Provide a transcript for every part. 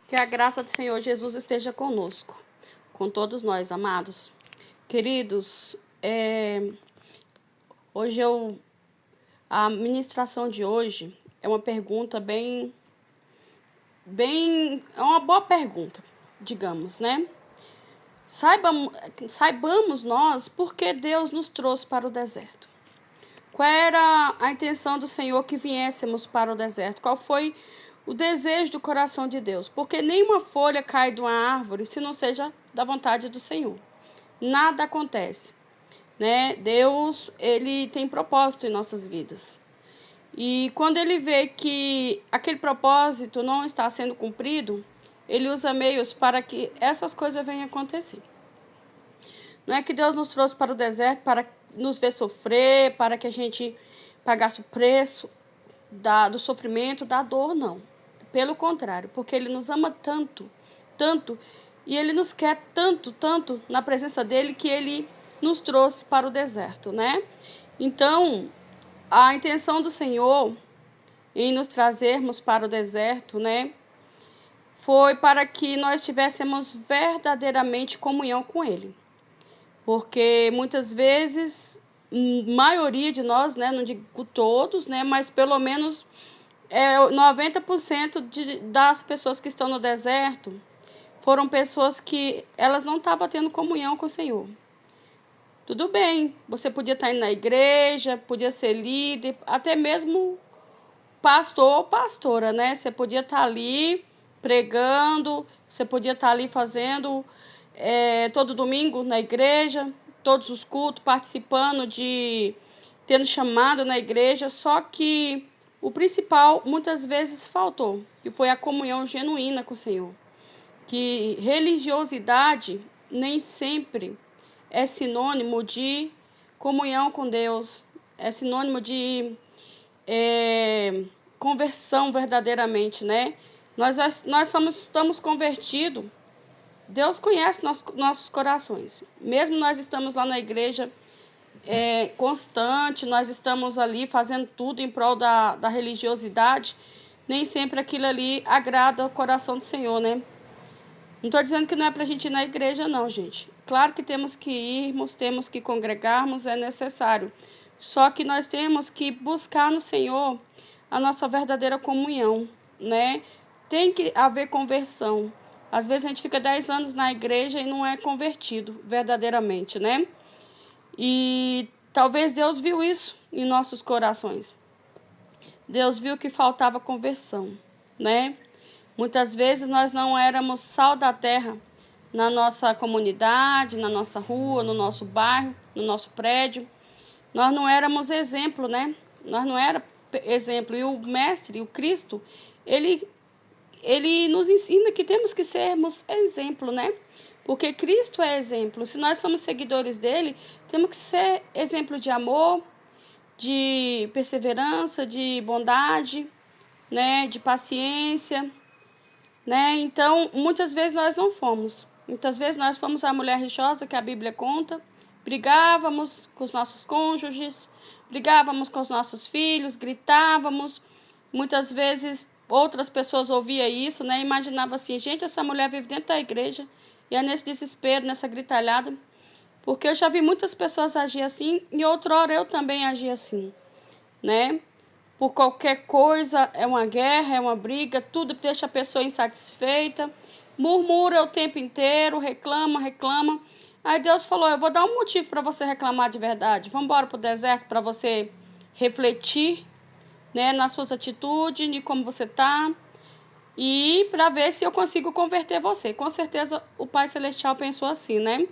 Que a graça do Senhor Jesus esteja conosco, com todos nós, amados. Queridos, a ministração de hoje é uma pergunta é uma boa pergunta, digamos, né? Saibamos nós por que Deus nos trouxe para o deserto. Qual era a intenção do Senhor que viéssemos para o deserto? Qual foi o desejo do coração de Deus? Porque nenhuma folha cai de uma árvore se não seja da vontade do Senhor. Nada acontece, né? Deus, ele tem propósito em nossas vidas. E quando ele vê que aquele propósito não está sendo cumprido, ele usa meios para que essas coisas venham acontecer. Não é que Deus nos trouxe para o deserto para nos ver sofrer, para que a gente pagasse o preço do sofrimento, da dor, não. Pelo contrário, porque ele nos ama tanto, tanto, e ele nos quer tanto, tanto na presença dele, que ele nos trouxe para o deserto, né? Então, a intenção do Senhor em nos trazermos para o deserto, né, foi para que nós tivéssemos verdadeiramente comunhão com ele. Porque muitas vezes, maioria de nós, né, não digo todos, né, mas pelo menos 90% das pessoas que estão no deserto foram pessoas que elas não estavam tendo comunhão com o Senhor. Tudo bem, você podia estar indo na igreja, podia ser líder, até mesmo pastor ou pastora, né? Você podia estar ali pregando, você podia estar ali fazendo todo domingo na igreja, todos os cultos, participando tendo chamado na igreja, só que o principal muitas vezes faltou, que foi a comunhão genuína com o Senhor. Que religiosidade nem sempre é sinônimo de comunhão com Deus, é sinônimo de conversão verdadeiramente, né? Nós estamos convertidos. Deus conhece nossos corações. Mesmo nós estamos lá na igreja constante, nós estamos ali fazendo tudo em prol da religiosidade, nem sempre aquilo ali agrada o coração do Senhor, né? Não estou dizendo que não é para a gente ir na igreja, não, gente. Claro que temos que irmos, temos que congregarmos, é necessário. Só que nós temos que buscar no Senhor a nossa verdadeira comunhão, né? Tem que haver conversão. Às vezes a gente fica 10 anos na igreja e não é convertido verdadeiramente, né? E talvez Deus viu isso em nossos corações. Deus viu que faltava conversão, né? Muitas vezes nós não éramos sal da terra na nossa comunidade, na nossa rua, no nosso bairro, no nosso prédio. Nós não éramos exemplo, né? Nós não éramos exemplo. E o Mestre, o Cristo, ele nos ensina que temos que sermos exemplo, né? Porque Cristo é exemplo. Se nós somos seguidores dele, temos que ser exemplo de amor, de perseverança, de bondade, né? De paciência, né? Então, muitas vezes nós não fomos. Muitas vezes nós fomos a mulher rixosa que a Bíblia conta, brigávamos com os nossos cônjuges, brigávamos com os nossos filhos, gritávamos. Muitas vezes outras pessoas ouviam isso, né? Imaginavam assim, gente, essa mulher vive dentro da igreja e é nesse desespero, nessa gritalhada. Porque eu já vi muitas pessoas agir assim e outrora eu também agi assim, né? Por qualquer coisa, é uma guerra, é uma briga, tudo deixa a pessoa insatisfeita, murmura o tempo inteiro, reclama. Aí Deus falou, eu vou dar um motivo para você reclamar de verdade. Vamos embora para o deserto para você refletir, né, nas suas atitudes, de como você está, e para ver se eu consigo converter você. Com certeza o Pai Celestial pensou assim, né?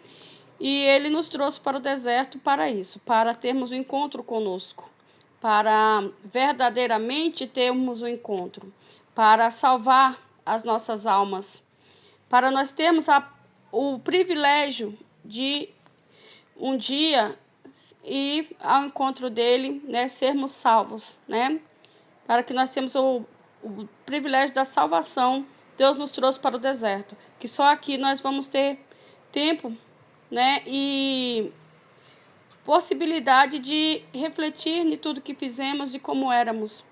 E ele nos trouxe para o deserto para isso, para termos um encontro conosco, para verdadeiramente termos um encontro, para salvar as nossas almas, para nós termos o privilégio de um dia ir ao encontro dele, né, sermos salvos, né? Para que nós tenhamos o privilégio da salvação, Deus nos trouxe para o deserto, que só aqui nós vamos ter tempo, né, e possibilidade de refletir em tudo que fizemos e como éramos.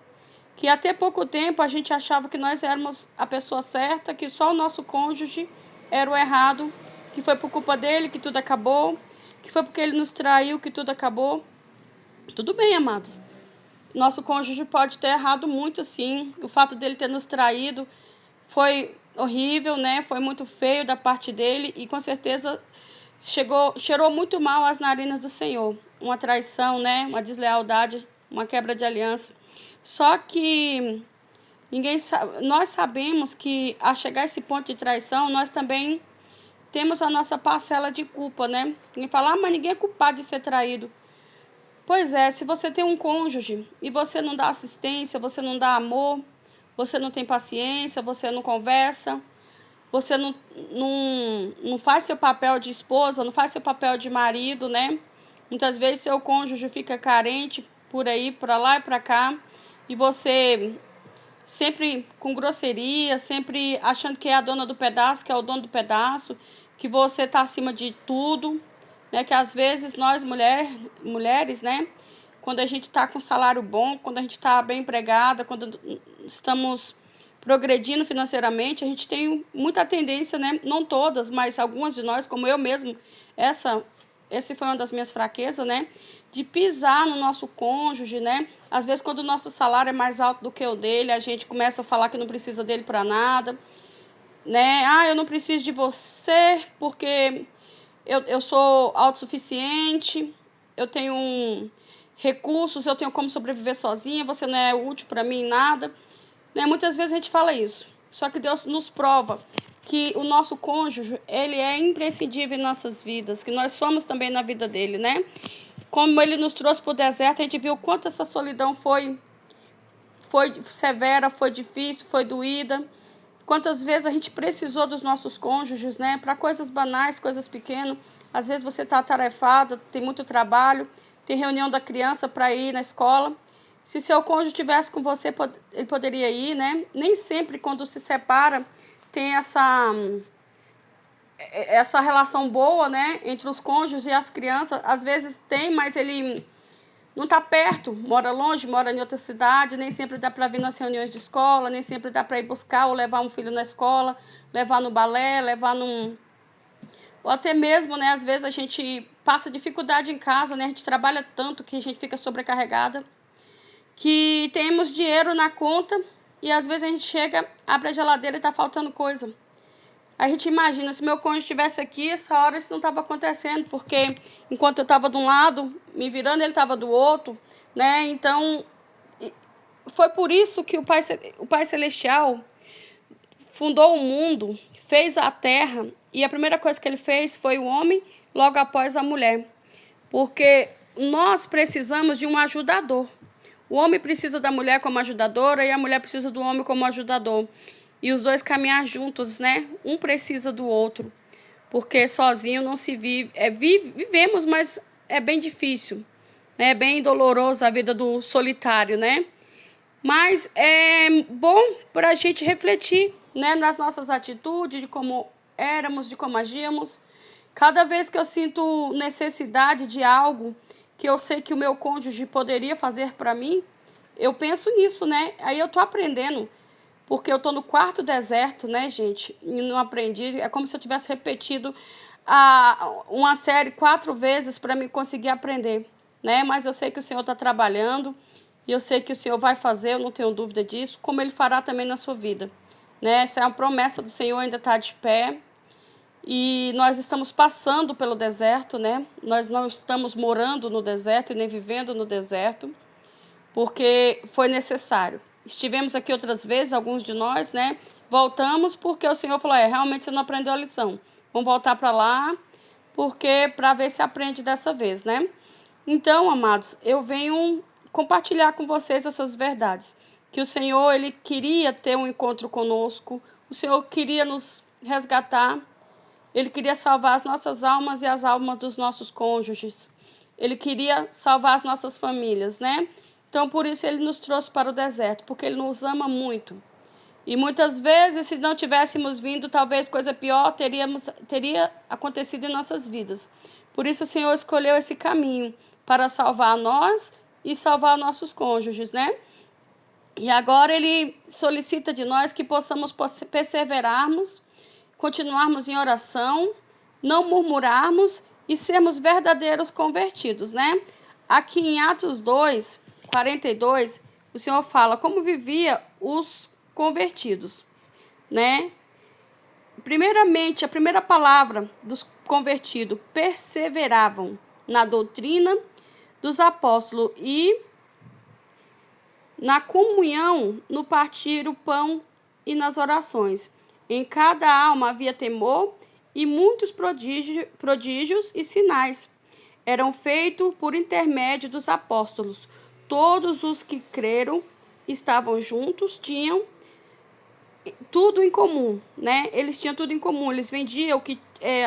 que até pouco tempo a gente achava que nós éramos a pessoa certa, que só o nosso cônjuge era o errado, que foi por culpa dele que tudo acabou, que foi porque ele nos traiu que tudo acabou. Tudo bem, amados. Nosso cônjuge pode ter errado muito, sim. O fato dele ter nos traído foi horrível, né? Foi muito feio da parte dele e com certeza cheirou muito mal às narinas do Senhor. Uma traição, né? Uma deslealdade, uma quebra de aliança. Só que nós sabemos que a chegar a esse ponto de traição, nós também temos a nossa parcela de culpa, né? Ninguém fala, mas ninguém é culpado de ser traído. Pois é, se você tem um cônjuge e você não dá assistência, você não dá amor, você não tem paciência, você não conversa, você não faz seu papel de esposa, não faz seu papel de marido, né? Muitas vezes seu cônjuge fica carente por aí, para lá e para cá, e você sempre com grosseria, sempre achando que é a dona do pedaço, que é o dono do pedaço, que você está acima de tudo, né? Que às vezes nós mulheres, né? Quando a gente está com salário bom, quando a gente está bem empregada, quando estamos progredindo financeiramente, a gente tem muita tendência, né? Não todas, mas algumas de nós, como eu mesmo, essa foi uma das minhas fraquezas, né? De pisar no nosso cônjuge, né? Às vezes, quando o nosso salário é mais alto do que o dele, a gente começa a falar que não precisa dele para nada, né? Ah, eu não preciso de você porque eu sou autossuficiente, eu tenho recursos, eu tenho como sobreviver sozinha, você não é útil para mim em nada, né? Muitas vezes a gente fala isso, só que Deus nos prova que o nosso cônjuge, ele é imprescindível em nossas vidas, que nós somos também na vida dele, né? Como ele nos trouxe para o deserto, a gente viu quanto essa solidão foi severa, foi difícil, foi doída. Quantas vezes a gente precisou dos nossos cônjuges, né? Para coisas banais, coisas pequenas. Às vezes você está atarefada, tem muito trabalho, tem reunião da criança para ir na escola. Se seu cônjuge estivesse com você, ele poderia ir, né? Nem sempre quando se separa tem essa relação boa, né? Entre os cônjuges e as crianças. Às vezes tem, mas ele não está perto, mora longe, mora em outra cidade, nem sempre dá para vir nas reuniões de escola, nem sempre dá para ir buscar ou levar um filho na escola, levar no balé, levar num... Ou até mesmo, né, às vezes a gente passa dificuldade em casa, né, a gente trabalha tanto que a gente fica sobrecarregada, que temos dinheiro na conta e às vezes a gente chega, abre a geladeira e está faltando coisa. A gente imagina, se meu cônjuge estivesse aqui, essa hora isso não estava acontecendo, porque enquanto eu estava de um lado, me virando, ele estava do outro, né? Então, foi por isso que o Pai Celestial fundou o mundo, fez a terra, e a primeira coisa que ele fez foi o homem, logo após a mulher. Porque nós precisamos de um ajudador. O homem precisa da mulher como ajudadora e a mulher precisa do homem como ajudador. E os dois caminhar juntos, né? Um precisa do outro. Porque sozinho não se vive. Vivemos, mas é bem difícil. É bem doloroso a vida do solitário, né? Mas é bom para a gente refletir, né? Nas nossas atitudes, de como éramos, de como agíamos. Cada vez que eu sinto necessidade de algo que eu sei que o meu cônjuge poderia fazer para mim, eu penso nisso, né? Aí eu tô aprendendo. Porque eu estou no quarto deserto, né, gente? E não aprendi. É como se eu tivesse repetido uma série 4 vezes para me conseguir aprender, né? Mas eu sei que o Senhor está trabalhando e eu sei que o Senhor vai fazer, eu não tenho dúvida disso, como Ele fará também na sua vida, né? Essa é uma promessa do Senhor, ainda está de pé. E nós estamos passando pelo deserto, né? Nós não estamos morando no deserto e nem vivendo no deserto, porque foi necessário. Estivemos aqui outras vezes, alguns de nós, né? Voltamos porque o Senhor falou, realmente você não aprendeu a lição. Vamos voltar para lá, porque para ver se aprende dessa vez, né? Então, amados, eu venho compartilhar com vocês essas verdades. Que o Senhor, Ele queria ter um encontro conosco. O Senhor queria nos resgatar. Ele queria salvar as nossas almas e as almas dos nossos cônjuges. Ele queria salvar as nossas famílias, né? Então, por isso, Ele nos trouxe para o deserto, porque Ele nos ama muito. E muitas vezes, se não tivéssemos vindo, talvez coisa pior teria acontecido em nossas vidas. Por isso, o Senhor escolheu esse caminho para salvar nós e salvar nossos cônjuges, né? E agora ele solicita de nós que possamos perseverarmos, continuarmos em oração, não murmurarmos e sermos verdadeiros convertidos, né? Aqui em Atos 2, 42, o Senhor fala como vivia os convertidos, né? Primeiramente, a primeira palavra dos convertidos: perseveravam na doutrina dos apóstolos e na comunhão, no partir o pão e nas orações. Em cada alma havia temor e muitos prodígios e sinais eram feitos por intermédio dos apóstolos. Todos os que creram estavam juntos, tinham tudo em comum, né? Eles tinham tudo em comum, eles vendiam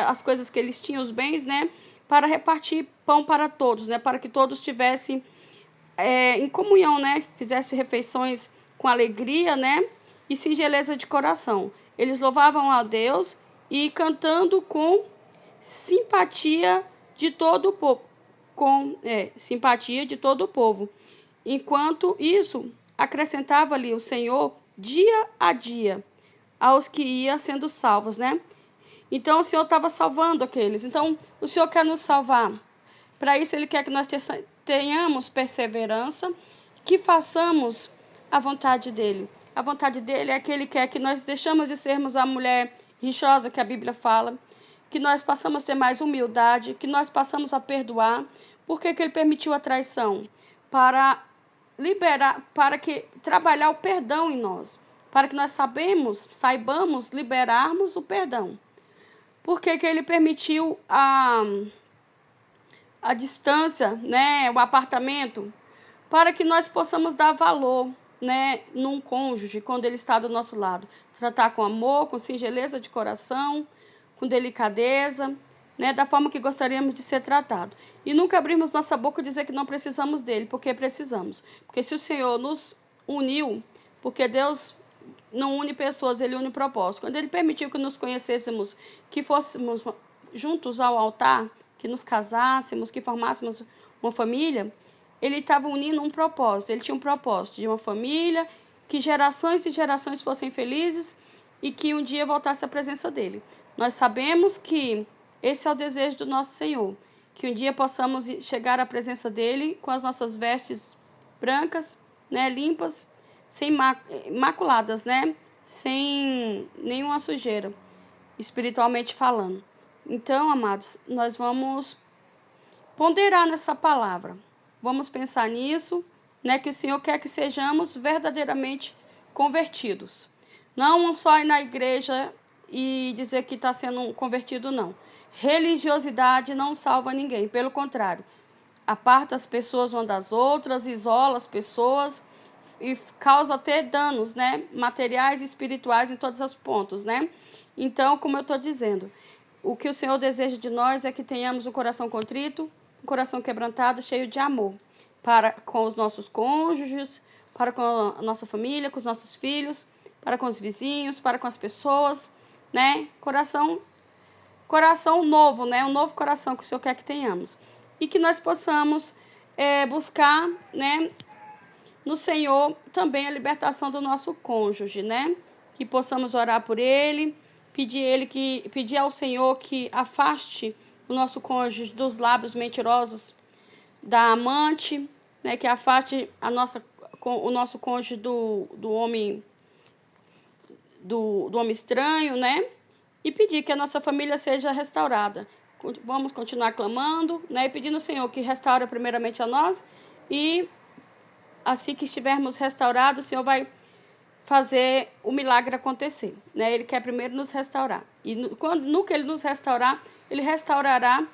as coisas que eles tinham, os bens, né? Para repartir pão para todos, né? Para que todos tivessem em comunhão, né? Fizessem refeições com alegria, né? E singeleza de coração. Eles louvavam a Deus e cantando com simpatia de todo o povo, simpatia de todo o povo. Enquanto isso, acrescentava-lhe o Senhor dia a dia aos que iam sendo salvos, né? Então o Senhor estava salvando aqueles. Então o Senhor quer nos salvar. Para isso Ele quer que nós tenhamos perseverança, que façamos a vontade dEle. A vontade dEle é que Ele quer que nós deixamos de sermos a mulher rixosa que a Bíblia fala, que nós passamos a ter mais humildade, que nós passamos a perdoar. Por que Ele permitiu a traição? Para trabalhar o perdão em nós, para que nós saibamos liberarmos o perdão. Por que Ele permitiu a distância, né, o apartamento? Para que nós possamos dar valor, né, num cônjuge, quando ele está do nosso lado. Tratar com amor, com singeleza de coração, com delicadeza, né, da forma que gostaríamos de ser tratado. E nunca abrirmos nossa boca e dizer que não precisamos dele, porque precisamos. Porque se o Senhor nos uniu, porque Deus não une pessoas, Ele une propósito. Quando Ele permitiu que nos conhecêssemos, que fôssemos juntos ao altar, que nos casássemos, que formássemos uma família, Ele estava unindo um propósito. Ele tinha um propósito de uma família, que gerações e gerações fossem felizes e que um dia voltasse à presença dEle. Nós sabemos que esse é o desejo do nosso Senhor, que um dia possamos chegar à presença dEle com as nossas vestes brancas, né, limpas, sem maculadas, né, sem nenhuma sujeira, espiritualmente falando. Então, amados, nós vamos ponderar nessa palavra, vamos pensar nisso, né, que o Senhor quer que sejamos verdadeiramente convertidos. Não só ir na igreja e dizer que está sendo convertido, não. Religiosidade não salva ninguém, pelo contrário. Aparta as pessoas umas das outras, isola as pessoas e causa até danos, né, materiais e espirituais em todos os pontos, né? Então, como eu estou dizendo, o que o Senhor deseja de nós é que tenhamos um coração contrito, um coração quebrantado, cheio de amor, para com os nossos cônjuges, para com a nossa família, com os nossos filhos, para com os vizinhos, para com as pessoas, né? Coração novo, né? Um novo coração que o Senhor quer que tenhamos. E que nós possamos buscar, né, no Senhor também a libertação do nosso cônjuge, né? Que possamos orar por ele, pedir ao Senhor que afaste o nosso cônjuge dos lábios mentirosos da amante, né? Que afaste o nosso cônjuge do homem estranho, né? E pedir que a nossa família seja restaurada. Vamos continuar clamando, né? E pedindo ao Senhor que restaure primeiramente a nós. E assim que estivermos restaurados, o Senhor vai fazer o milagre acontecer, né? Ele quer primeiro nos restaurar. E no que Ele nos restaurar, Ele restaurará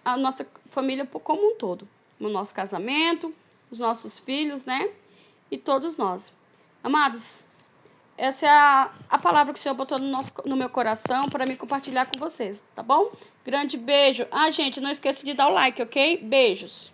a nossa família como um todo. O nosso casamento, os nossos filhos, né? E todos nós. Amados, essa é a palavra que o Senhor botou no meu coração para me compartilhar com vocês, tá bom? Grande beijo. Gente, não esqueça de dar o like, ok? Beijos.